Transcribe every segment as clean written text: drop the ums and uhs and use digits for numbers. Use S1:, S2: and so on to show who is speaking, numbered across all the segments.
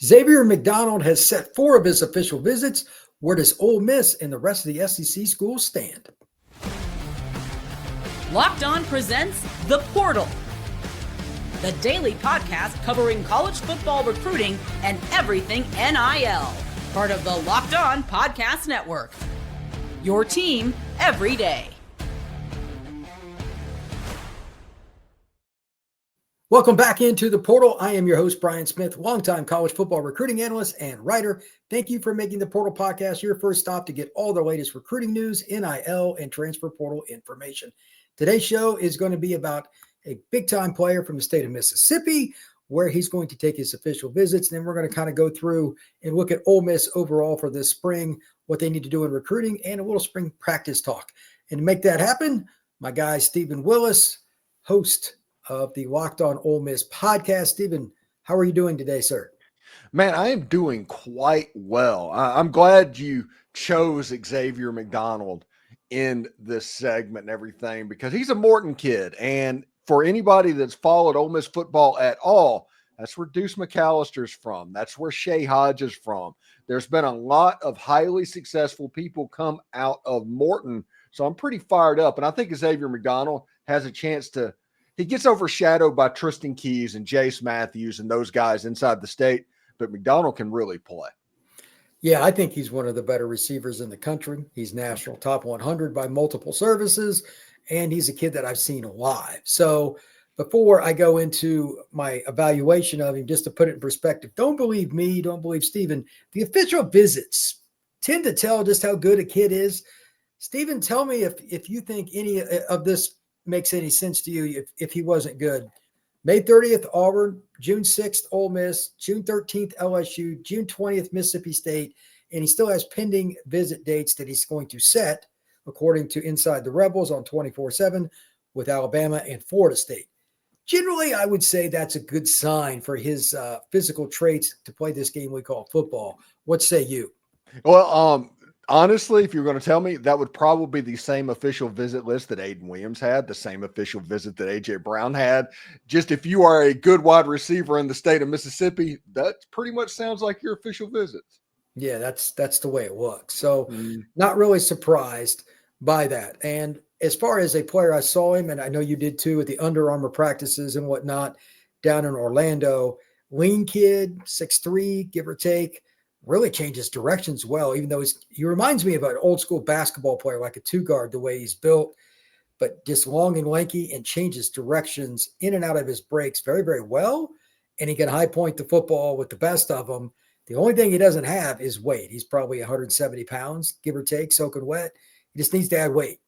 S1: Xavier McDonald has set 4 of his official visits. Where does Ole Miss and the rest of the SEC schools stand?
S2: Locked On presents The Portal, the daily podcast covering college football recruiting and everything NIL. Part of the Locked On Podcast Network. Your team every day.
S1: Welcome back into The Portal. I am your host, Brian Smith, longtime college football recruiting analyst and writer. Thank you for making The Portal Podcast your first stop to get all the latest recruiting news, NIL, and transfer portal information. Today's show is going to be about a big-time player from the state of Mississippi, where he's going to take his official visits. And then we're going to kind of go through and look at Ole Miss overall for this spring, what they need to do in recruiting, and a little spring practice talk. And to make that happen, my guy, Steven Willis, host of the Locked On Ole Miss podcast. Steven, how are you doing today, sir?
S3: Man, I am doing quite well. I'm glad you chose Xavier McDonald in this segment and everything, because he's a Morton kid. And for anybody that's followed Ole Miss football at all, that's where Deuce McAllister's from. That's where Shea Hodge is from. There's been a lot of highly successful people come out of Morton. So I'm pretty fired up. And I think Xavier McDonald has a chance to, he gets overshadowed by Tristen Keys and Jace Matthews and those guys inside the state, but McDonald can really play.
S1: Yeah, I think he's one of the better receivers in the country. He's national top 100 by multiple services, and he's a kid that I've seen live. So before I go into my evaluation of him, just to put it in perspective, don't believe me, don't believe Steven. The official visits tend to tell just how good a kid is. Steven, tell me if you think any of this makes any sense to you if he wasn't good. May 30th, Auburn, June 6th, Ole Miss, June 13th, LSU, June 20th, Mississippi State, and he still has pending visit dates that he's going to set, according to Inside the Rebels on 24/7, with Alabama and Florida State. Generally, I would say that's a good sign for his physical traits to play this game we call football. What say you?
S3: Well, honestly, if you're going to tell me, that would probably be the same official visit list that Aiden Williams had, the same official visit that A.J. Brown had. Just if you are a good wide receiver in the state of Mississippi, that pretty much sounds like your official visits.
S1: Yeah, that's the way it looks. So not really surprised by that. And as far as a player, I saw him, and I know you did too, at the Under Armour practices and whatnot down in Orlando. Lean kid, 6'3", give or take. Really changes directions well, even though he reminds me of an old school basketball player, like a 2-guard, the way he's built, but just long and lanky, and changes directions in and out of his breaks very, very well. And he can high point the football with the best of them. The only thing he doesn't have is weight. He's probably 170 pounds, give or take, soaking wet. He just needs to add weight.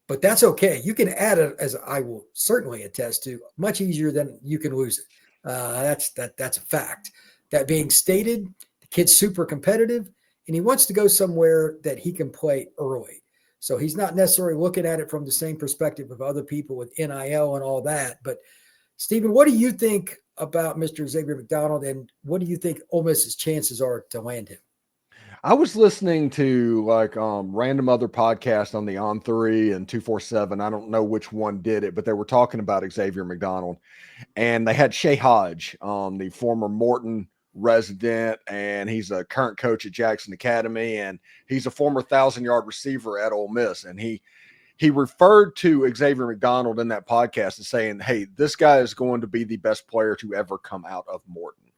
S1: But that's okay. You can add it, as I will certainly attest to, much easier than you can lose it. That's a fact. That being stated, kid's super competitive, and he wants to go somewhere that he can play early. So he's not necessarily looking at it from the same perspective of other people with NIL and all that. But, Steven, what do you think about Mr. Xavier McDonald, and what do you think Ole Miss's chances are to land him?
S3: I was listening to random other podcasts on the On 3 and 247. I don't know which one did it, but they were talking about Xavier McDonald, and they had Shea Hodge, the former Morton resident, and he's a current coach at Jackson Academy, and he's a former 1,000-yard receiver at Ole Miss. And he referred to Xavier McDonald in that podcast as saying, hey, this guy is going to be the best player to ever come out of Morton.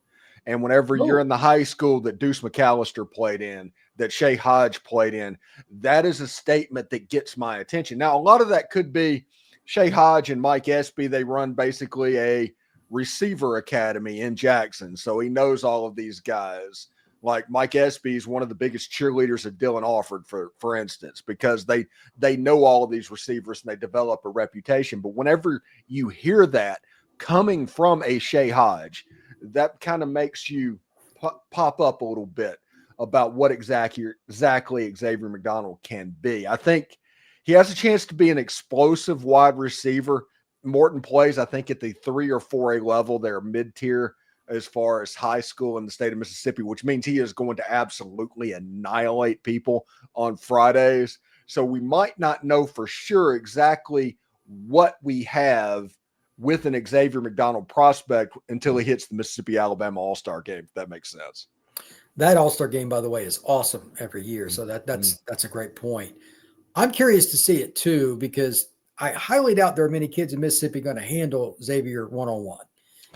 S3: And whenever you're in the high school that Deuce McAllister played in, that Shea Hodge played in, that is a statement that gets my attention. Now, a lot of that could be Shea Hodge and Mike Espy. They run basically a receiver academy in Jackson, so he knows all of these guys. Like Mike Espy is one of the biggest cheerleaders at Dylan Alford, for instance, because they know all of these receivers and they develop a reputation. But whenever you hear that coming from a Shea Hodge, that kind of makes you pop up a little bit about what exactly Xavier McDonald can be. I think he has a chance to be an explosive wide receiver. Morton plays, I think, at the 3 or 4A level. They're mid-tier as far as high school in the state of Mississippi, which means he is going to absolutely annihilate people on Fridays. So we might not know for sure exactly what we have with an Xavier McDonald prospect until he hits the Mississippi-Alabama All-Star game, if that makes sense.
S1: That All-Star game, by the way, is awesome every year. So that's a great point. I'm curious to see it too, because I highly doubt there are many kids in Mississippi going to handle Xavier one-on-one.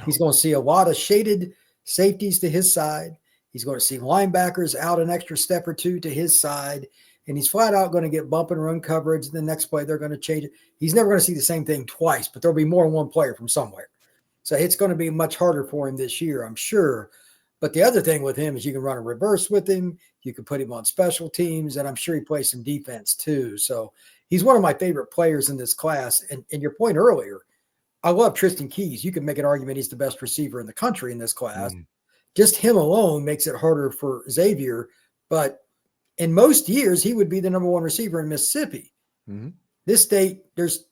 S1: He's going to see a lot of shaded safeties to his side. He's going to see linebackers out an extra step or two to his side. And he's flat out going to get bump and run coverage. The next play, they're going to change it. He's never going to see the same thing twice, but there'll be more than one player from somewhere. So it's going to be much harder for him this year, I'm sure. But the other thing with him is you can run a reverse with him. You can put him on special teams, and I'm sure he plays some defense too. So he's one of my favorite players in this class. And your point earlier, I love Tristen Keys. You can make an argument he's the best receiver in the country in this class. Just him alone makes it harder for Xavier. But in most years, he would be the number one receiver in Mississippi. This state, there's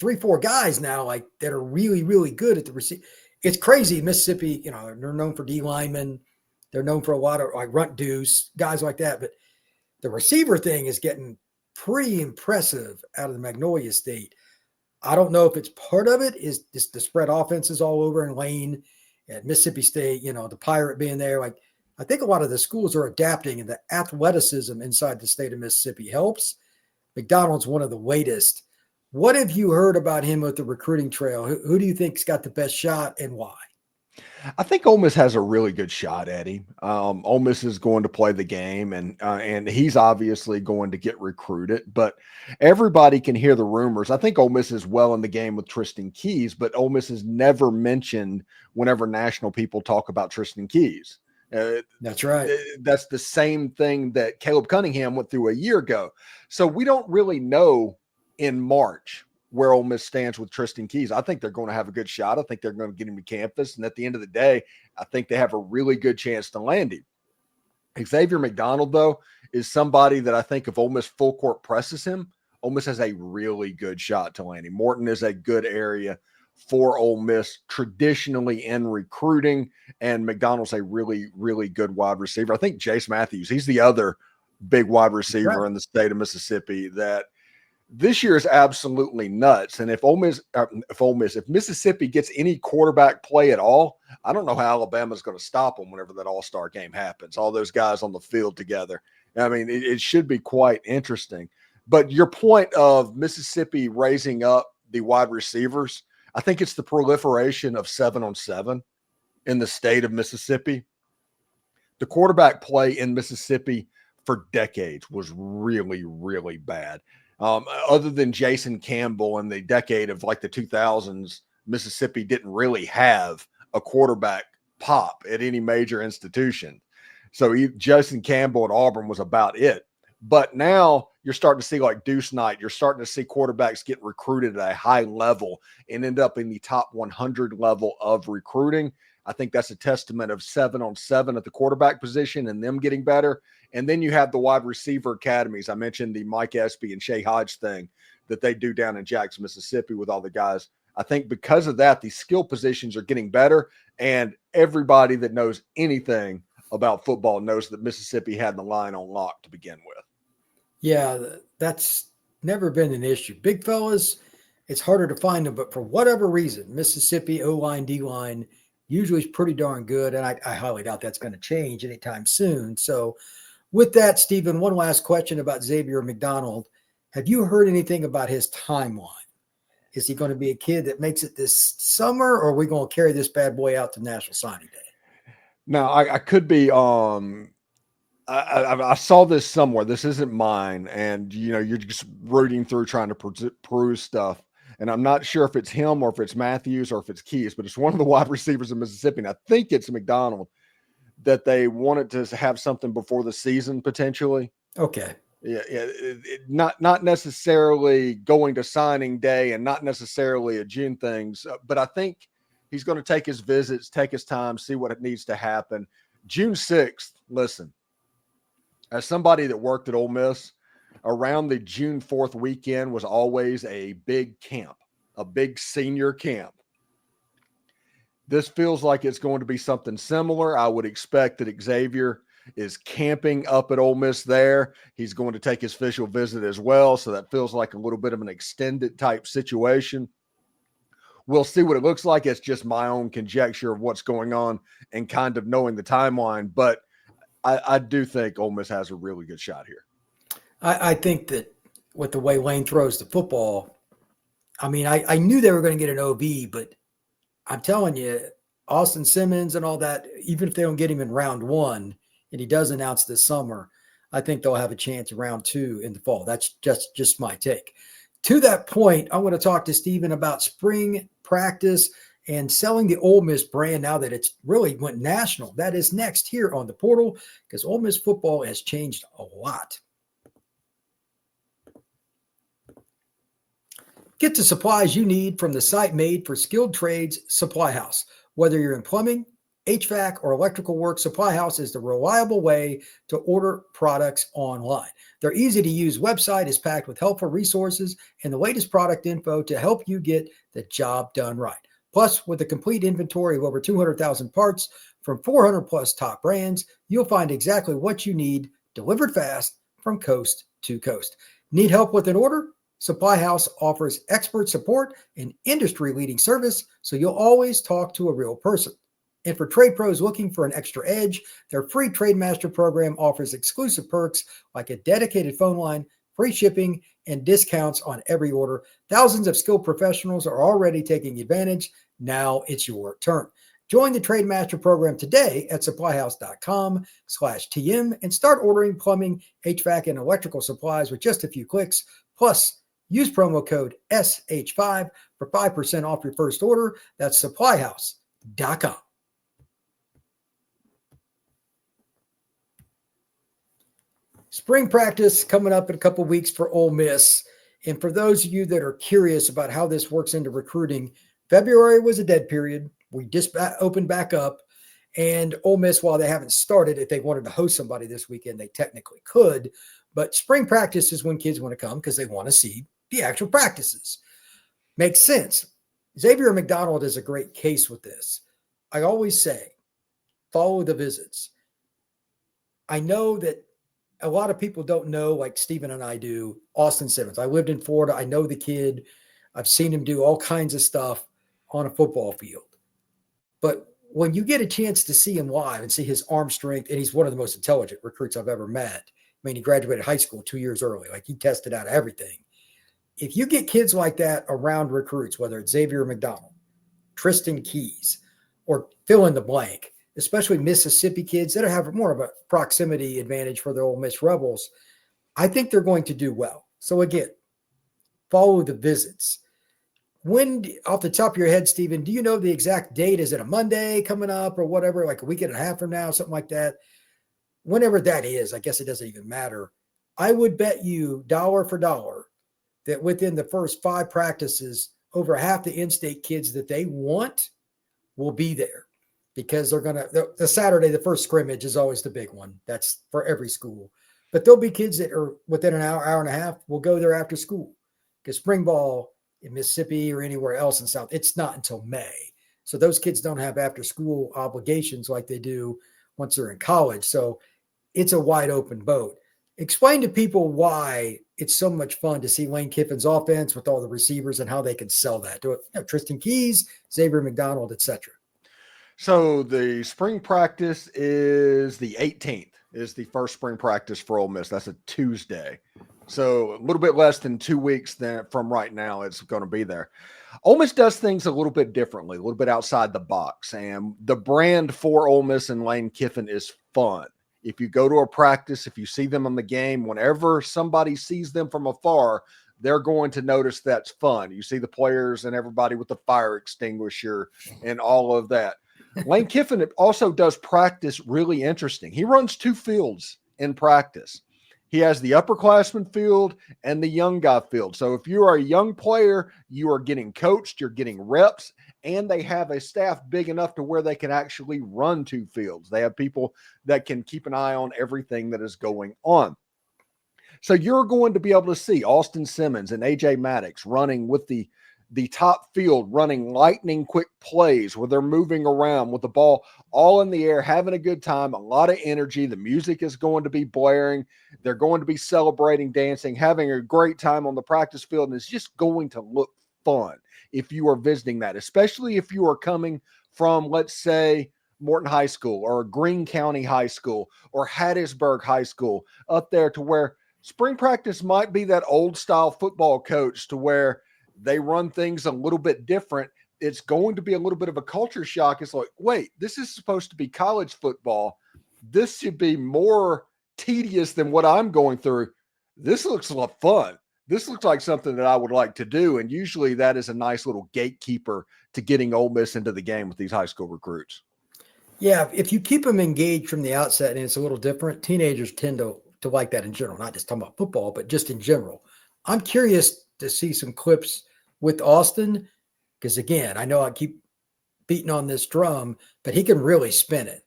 S1: 3-4 guys now like that are really, really good at the receiver. It's crazy. Mississippi, they're known for D linemen. They're known for a lot of like runt deuce, guys like that. But the receiver thing is getting pretty impressive out of the Magnolia State. I don't know if it's part of it is just the spread offenses all over in Lane at Mississippi State, the Pirate being there. Like, I think a lot of the schools are adapting, and the athleticism inside the state of Mississippi helps. McDonald's one of the latest. What have you heard about him with the recruiting trail? Who do you think's got the best shot and why?
S3: I think Ole Miss has a really good shot at him. Ole Miss is going to play the game, and he's obviously going to get recruited. But everybody can hear the rumors. I think Ole Miss is well in the game with Tristen Keys, but Ole Miss is never mentioned whenever national people talk about Tristen Keys.
S1: That's right.
S3: That's the same thing that Caleb Cunningham went through a year ago. So we don't really know in March where Ole Miss stands with Tristen Keys. I think they're going to have a good shot. I think they're going to get him to campus. And at the end of the day, I think they have a really good chance to land him. Xavier McDonald, though, is somebody that I think if Ole Miss full court presses him, Ole Miss has a really good shot to land him. Morton is a good area for Ole Miss traditionally in recruiting, and McDonald's a really, really good wide receiver. I think Jace Matthews, he's the other big wide receiver in the state of Mississippi that this year is absolutely nuts. And if Mississippi gets any quarterback play at all, I don't know how Alabama's going to stop them whenever that all-star game happens. All those guys on the field together. I mean, it should be quite interesting. But your point of Mississippi raising up the wide receivers, I think it's the proliferation of 7-on-7 in the state of Mississippi. The quarterback play in Mississippi for decades was really, really bad. Other than Jason Campbell in the decade of like the 2000s, Mississippi didn't really have a quarterback pop at any major institution. So Jason Campbell at Auburn was about it. But now you're starting to see like Deuce Knight. You're starting to see quarterbacks get recruited at a high level and end up in the top 100 level of recruiting. I think that's a testament of 7-on-7 at the quarterback position and them getting better. And then you have the wide receiver academies. I mentioned the Mike Espy and Shea Hodge thing that they do down in Jackson, Mississippi with all the guys. I think because of that, the skill positions are getting better. And everybody that knows anything about football knows that Mississippi had the line on lock to begin with.
S1: Yeah, that's never been an issue. Big fellas, it's harder to find them. But for whatever reason, Mississippi O-line, D-line usually is pretty darn good. And I highly doubt that's going to change anytime soon. So with that, Steven, one last question about Xavier McDonald. Have you heard anything about his timeline? Is he going to be a kid that makes it this summer, or are we going to carry this bad boy out to National Signing Day?
S3: Now, I could be I saw this somewhere. This isn't mine. And, you're just rooting through trying to peruse stuff. And I'm not sure if it's him or if it's Matthews or if it's Keys, but it's one of the wide receivers in Mississippi. And I think it's McDonald that they wanted to have something before the season potentially.
S1: Okay.
S3: Yeah. Not necessarily going to signing day and not necessarily a June things, but I think he's going to take his visits, take his time, see what it needs to happen. June 6th, listen, as somebody that worked at Ole Miss, around the June 4th weekend was always a big camp, a big senior camp. This feels like it's going to be something similar. I would expect that Xavier is camping up at Ole Miss there. He's going to take his official visit as well, so that feels like a little bit of an extended type situation. we'll see what it looks like. It's just my own conjecture of what's going on and kind of knowing the timeline. But I do think Ole Miss has a really good shot here.
S1: I think that with the way Lane throws the football, I mean, I knew they were going to get an OB, but I'm telling you, Austin Simmons and all that, even if they don't get him in round 1 and he does announce this summer, I think they'll have a chance in round 2 in the fall. That's just my take. To that point, I want to talk to Steven about spring practice and selling the Ole Miss brand now that it's really went national. That is next here on the Portal, because Ole Miss football has changed a lot. Get the supplies you need from the site made for skilled trades, Supply House. Whether you're in plumbing, HVAC, or electrical work, Supply House is the reliable way to order products online. Their easy-to-use website is packed with helpful resources and the latest product info to help you get the job done right. Plus, with a complete inventory of over 200,000 parts from 400-plus top brands, you'll find exactly what you need delivered fast from coast to coast. Need help with an order? Supply House offers expert support and industry-leading service, so you'll always talk to a real person. And for trade pros looking for an extra edge, their free Trade Master program offers exclusive perks like a dedicated phone line, free shipping, and discounts on every order. Thousands of skilled professionals are already taking advantage. Now it's your turn. Join the Trade Master program today at supplyhouse.com/TM and start ordering plumbing, HVAC, and electrical supplies with just a few clicks. Plus, use promo code SH5 for 5% off your first order. That's supplyhouse.com. Spring practice coming up in a couple of weeks for Ole Miss. And for those of you that are curious about how this works into recruiting, February was a dead period. We just opened back up. And Ole Miss, while they haven't started, if they wanted to host somebody this weekend, they technically could. But spring practice is when kids want to come because they want to see the actual practices. Makes sense. Xavier McDonald is a great case with this. I always say, follow the visits. I know that a lot of people don't know, like Steven and I do, Austin Simmons. I lived in Florida. I know the kid. I've seen him do all kinds of stuff on a football field. But when you get a chance to see him live and see his arm strength, and he's one of the most intelligent recruits I've ever met. I mean, he graduated high school 2 years early. Like, he tested out everything. If you get kids like that around recruits, whether it's Xavier McDonald, Tristen Keys, or fill in the blank, especially Mississippi kids that have more of a proximity advantage for the Ole Miss Rebels, I think they're going to do well. So again, follow the visits. When, off the top of your head, Steven, do you know the exact date? Is it a Monday coming up or whatever, like a week and a half from now, something like that? Whenever that is, I guess it doesn't even matter. I would bet you dollar for dollar that within the first 5 practices, over half the in-state kids that they want will be there. Because they're going to, the Saturday, the first scrimmage is always the big one. That's for every school. But there'll be kids that are within an hour, hour and a half, will go there after school. Because spring ball in Mississippi or anywhere else in South, it's not until May. So those kids don't have after school obligations like they do once they're in college. So it's a wide open boat. Explain to people why it's so much fun to see Lane Kiffin's offense with all the receivers and how they can sell that to Tristen Keys, Xavier McDonald, etc.
S3: So the spring practice is the 18th, is the first spring practice for Ole Miss. That's a Tuesday. So a little bit less than 2 weeks from right now, it's going to be there. Ole Miss does things a little bit differently, a little bit outside the box. And the brand for Ole Miss and Lane Kiffin is fun. If you go to a practice, if you see them in the game, whenever somebody sees them from afar, they're going to notice that's fun. You see the players and everybody with the fire extinguisher and all of that. Lane Kiffin also does practice really interesting. He runs 2 fields in practice. He has the upperclassman field and the young guy field. So if you are a young player, you are getting coached, you're getting reps, and they have a staff big enough to where they can actually run 2 fields. They have people that can keep an eye on everything that is going on. So you're going to be able to see Austin Simmons and A.J. Maddox running with the top field, running lightning quick plays where they're moving around with the ball all in the air, having a good time, a lot of energy. The music is going to be blaring. They're going to be celebrating, dancing, having a great time on the practice field, and it's just going to look fun. if you are visiting that, especially if you are coming from, let's say, Morton High School or Greene County High School or Hattiesburg High School, up there to where spring practice might be that old style football coach to where they run things a little bit different. It's going to be a little bit of a culture shock. It's like, wait, this is supposed to be college football. This should be more tedious than what I'm going through. This looks a lot fun. This looks like something that I would like to do. And usually that is a nice little gatekeeper to getting Ole Miss into the game with these high school recruits.
S1: Yeah, if you keep them engaged from the outset and it's a little different, teenagers tend to like that in general, not just talking about football, but just in general. I'm curious to see some clips with Austin because, again, I know I keep beating on this drum, but he can really spin it.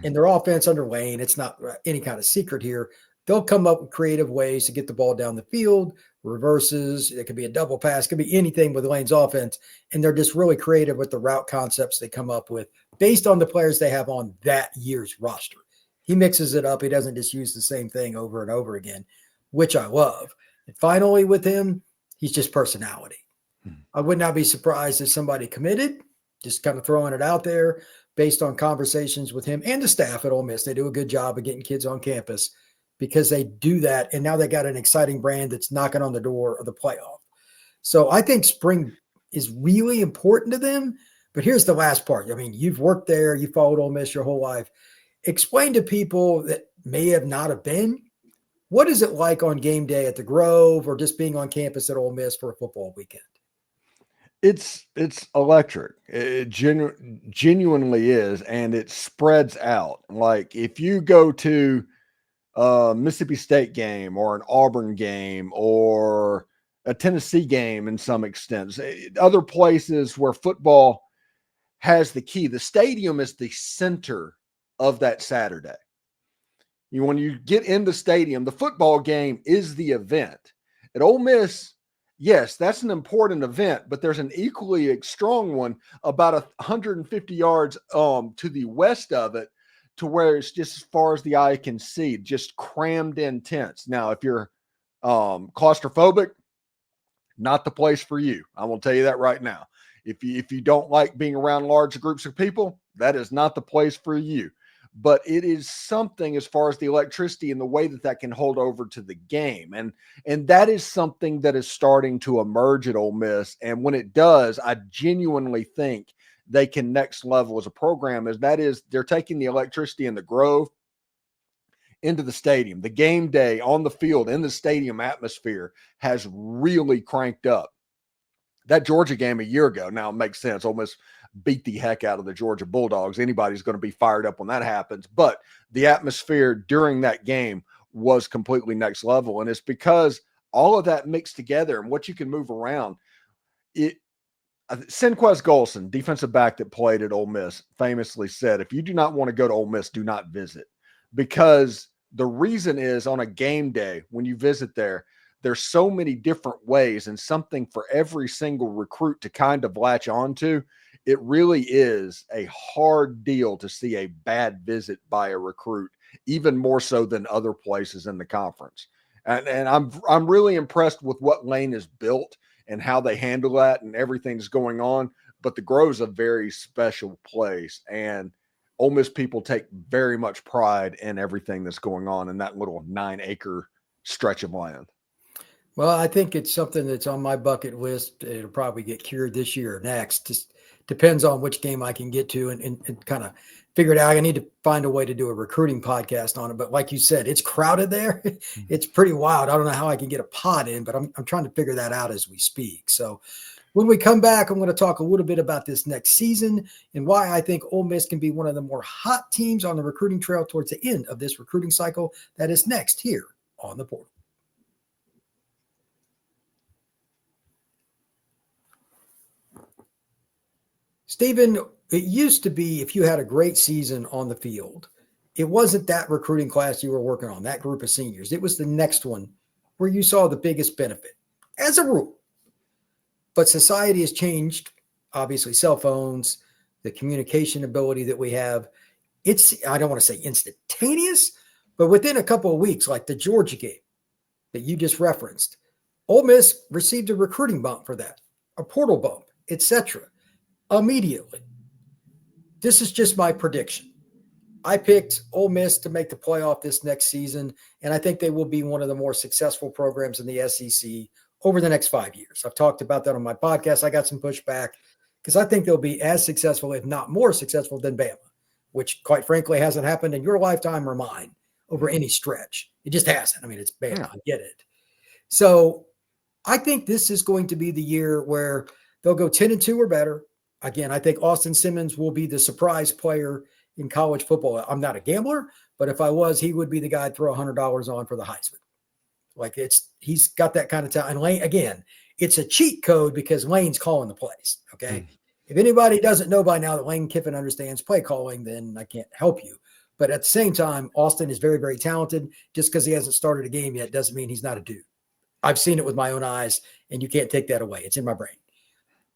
S1: In their offense under Lane, it's not any kind of secret here. They'll come up with creative ways to get the ball down the field, reverses. It could be a double pass, it could be anything with Lane's offense. And they're just really creative with the route concepts they come up with based on the players they have on that year's roster. He mixes it up. He doesn't just use the same thing over and over again, which I love. And finally, with him, he's just personality. I would not be surprised if somebody committed, just kind of throwing it out there based on conversations with him and the staff at Ole Miss. They do a good job of getting kids on campus because they do that. And now they got an exciting brand that's knocking on the door of the playoff. So I think spring is really important to them. But here's the last part. I mean, you've worked there. You followed Ole Miss your whole life. Explain to people that may have not have been, what is it like on game day at the Grove or just being on campus at Ole Miss for a football weekend?
S3: It's electric. It genuinely is, and it spreads out. Like if you go to a Mississippi State game or an Auburn game or a Tennessee game in some extent, other places where football has the key, the stadium is the center of that Saturday. When you get in the stadium, the football game is the event. At Ole Miss, yes, that's an important event, but there's an equally strong one about 150 yards to the west of it, to where it's just as far as the eye can see, just crammed in tents. Now, if you're claustrophobic, not the place for you. I will tell you that right now. If you don't like being around large groups of people, that is not the place for you. But it is something as far as the electricity and the way that can hold over to the game. And that is something that is starting to emerge at Ole Miss. And when it does, I genuinely think they can next level as a program, they're taking the electricity in the Grove into the stadium. The game day on the field in the stadium atmosphere has really cranked up. That Georgia game a year ago, now it makes sense. Ole Miss beat the heck out of the Georgia Bulldogs. Anybody's going to be fired up when that happens. But the atmosphere during that game was completely next level. And it's because all of that mixed together and what you can move around. Senquez Golson, defensive back that played at Ole Miss, famously said, if you do not want to go to Ole Miss, do not visit. Because the reason is on a game day, when you visit there, there's so many different ways and something for every single recruit to kind of latch onto. It really is a hard deal to see a bad visit by a recruit, even more so than other places in the conference. And I'm really impressed with what Lane has built and how they handle that and everything that's going on. But the Grove's a very special place, and Ole Miss people take very much pride in everything that's going on in that little 9-acre stretch of land.
S1: Well, I think it's something that's on my bucket list. It'll probably get cured this year or next. Just depends on which game I can get to and kind of figure it out. I need to find a way to do a recruiting podcast on it. But like you said, it's crowded there. It's pretty wild. I don't know how I can get a pod in, but I'm trying to figure that out as we speak. So when we come back, I'm going to talk a little bit about this next season and why I think Ole Miss can be one of the more hot teams on the recruiting trail towards the end of this recruiting cycle. That is next here on the Portal. Steven, it used to be if you had a great season on the field, it wasn't that recruiting class you were working on, that group of seniors. It was the next one where you saw the biggest benefit, as a rule. But society has changed, obviously, cell phones, the communication ability that we have. It's, I don't want to say instantaneous, but within a couple of weeks, like the Georgia game that you just referenced, Ole Miss received a recruiting bump for that, a portal bump. etc. immediately. This is just my prediction. I picked Ole Miss to make the playoff this next season, and I think they will be one of the more successful programs in the SEC over the next 5 years. I've talked about that on my podcast. I got some pushback because I think they'll be as successful, if not more successful, than Bama, which quite frankly hasn't happened in your lifetime or mine over any stretch. It just hasn't. I mean, it's Bama. I get it. So I think this is going to be the year where they'll go 10-2 or better. Again, I think Austin Simmons will be the surprise player in college football. I'm not a gambler, but if I was, he would be the guy I'd throw $100 on for the Heisman. Like he's got that kind of talent. And Lane, again, it's a cheat code because Lane's calling the plays. Okay. If anybody doesn't know by now that Lane Kiffin understands play calling, then I can't help you. But at the same time, Austin is very, very talented. Just because he hasn't started a game yet doesn't mean he's not a dude. I've seen it with my own eyes, and you can't take that away. It's in my brain.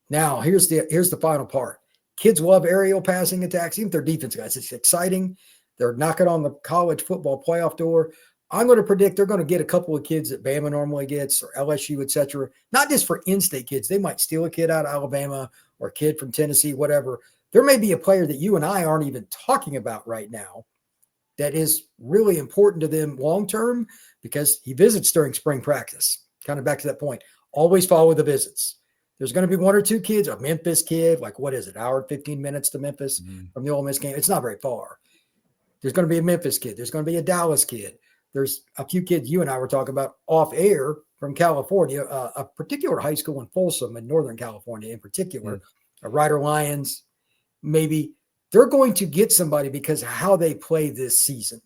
S1: Now, here's the final part. Kids love aerial passing attacks, even if they're defense guys. It's exciting. They're knocking on the college football playoff door. I'm going to predict they're going to get a couple of kids that Bama normally gets or LSU, et cetera. Not just for in-state kids. They might steal a kid out of Alabama or a kid from Tennessee, whatever. There may be a player that you and I aren't even talking about right now that is really important to them long-term because he visits during spring practice. Kind of back to that point. Always follow the visits. There's going to be one or two kids, a Memphis kid, like what is it, hour and 15 minutes to Memphis from the Ole Miss game. It's not very far. There's going to be a Memphis kid. There's going to be a Dallas kid. There's a few kids you and I were talking about off air from California, a particular high school in Folsom in Northern California in particular, Ryder Lions, maybe. They're going to get somebody because of how they play this season.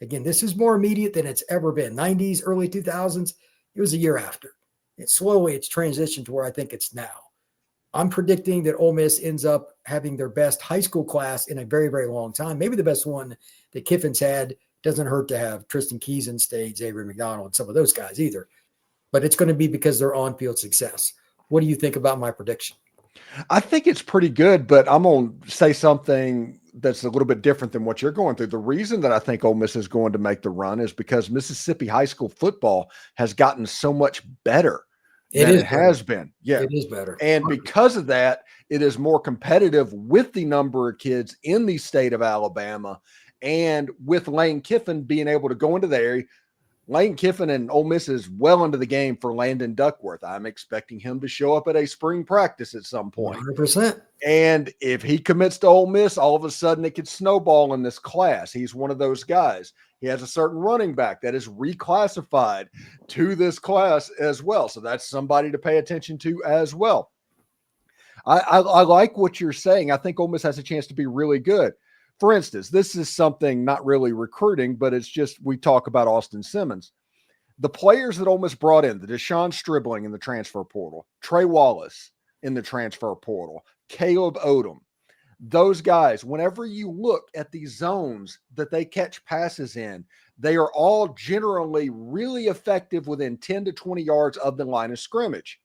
S1: Again, this is more immediate than it's ever been. 90s, early 2000s, it was a year after. It's transitioned to where I think it's now. I'm predicting that Ole Miss ends up having their best high school class in a very, very long time. Maybe the best one that Kiffin's had. Doesn't hurt to have Tristen Keys in state, Xavier McDonald, and some of those guys either. But it's going to be because they're on-field success. What do you think about my prediction?
S3: I think it's pretty good, but I'm going to say something that's a little bit different than what you're going through. The reason that I think Ole Miss is going to make the run is because Mississippi high school football has gotten so much better than it has been. Yeah,
S1: it is better.
S3: And because of that, it is more competitive with the number of kids in the state of Alabama. And with Lane Kiffin being able to go into the area, Lane Kiffin and Ole Miss is well into the game for Landon Duckworth. I'm expecting him to show up at a spring practice at some point.
S1: 100%.
S3: And if he commits to Ole Miss, all of a sudden it could snowball in this class. He's one of those guys. He has a certain running back that is reclassified to this class as well. So that's somebody to pay attention to as well. I like what you're saying. I think Ole Miss has a chance to be really good. For instance, this is something not really recruiting, but it's just we talk about Austin Simmons. The players that Ole Miss brought in, the Deshaun Stribling in the transfer portal, Trey Wallace in the transfer portal, Caleb Odom, those guys, whenever you look at the zones that they catch passes in, they are all generally really effective within 10 to 20 yards of the line of scrimmage.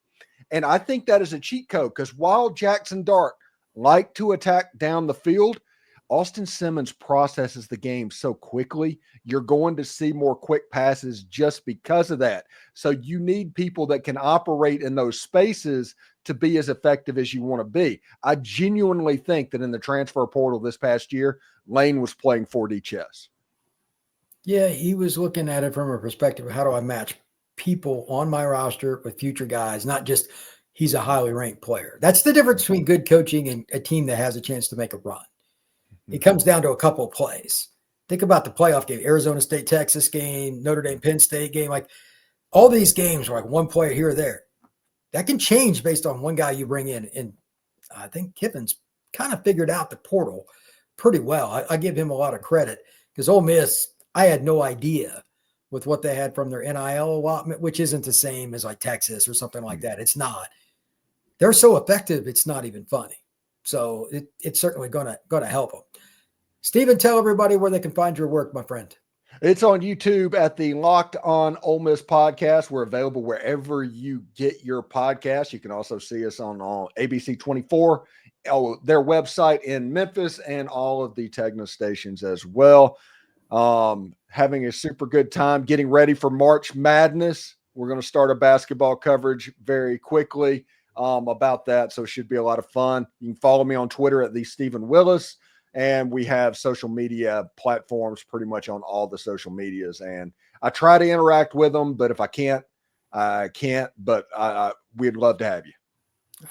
S3: And I think that is a cheat code because while Jackson Dart liked to attack down the field, Austin Simmons processes the game so quickly, you're going to see more quick passes just because of that. So you need people that can operate in those spaces to be as effective as you want to be. I genuinely think that in the transfer portal this past year, Lane was playing 4D chess.
S1: Yeah, he was looking at it from a perspective of how do I match people on my roster with future guys, not just he's a highly ranked player. That's the difference between good coaching and a team that has a chance to make a run. It comes down to a couple of plays. Think about the playoff game, Arizona State, Texas game, Notre Dame, Penn State game. Like all these games are like one player here or there. That can change based on one guy you bring in. And I think Kiffin's kind of figured out the portal pretty well. I give him a lot of credit because Ole Miss, I had no idea with what they had from their NIL allotment, which isn't the same as like Texas or something like that. It's not. They're so effective, it's not even funny. So it's certainly going to help them. Steven, tell everybody where they can find your work, my friend.
S3: It's on YouTube at the Locked On Ole Miss Podcast. We're available wherever you get your podcast. You can also see us on ABC 24, their website in Memphis, and all of the Tegna stations as well. Having a super good time getting ready for March Madness. We're going to start our basketball coverage very quickly. about that. So it should be a lot of fun. You can follow me on Twitter at the Steven Willis, and we have social media platforms pretty much on all the social medias. And I try to interact with them, but if I can't, I can't. But we'd love to have you.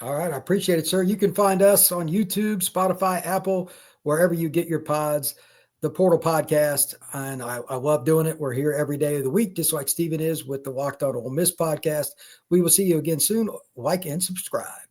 S1: All right. I appreciate it, sir. You can find us on YouTube, Spotify, Apple, wherever you get your pods, the Portal Podcast. And I love doing it. We're here every day of the week, just like Steven is with the On Ole Miss Podcast. We will see you again soon. Like and subscribe.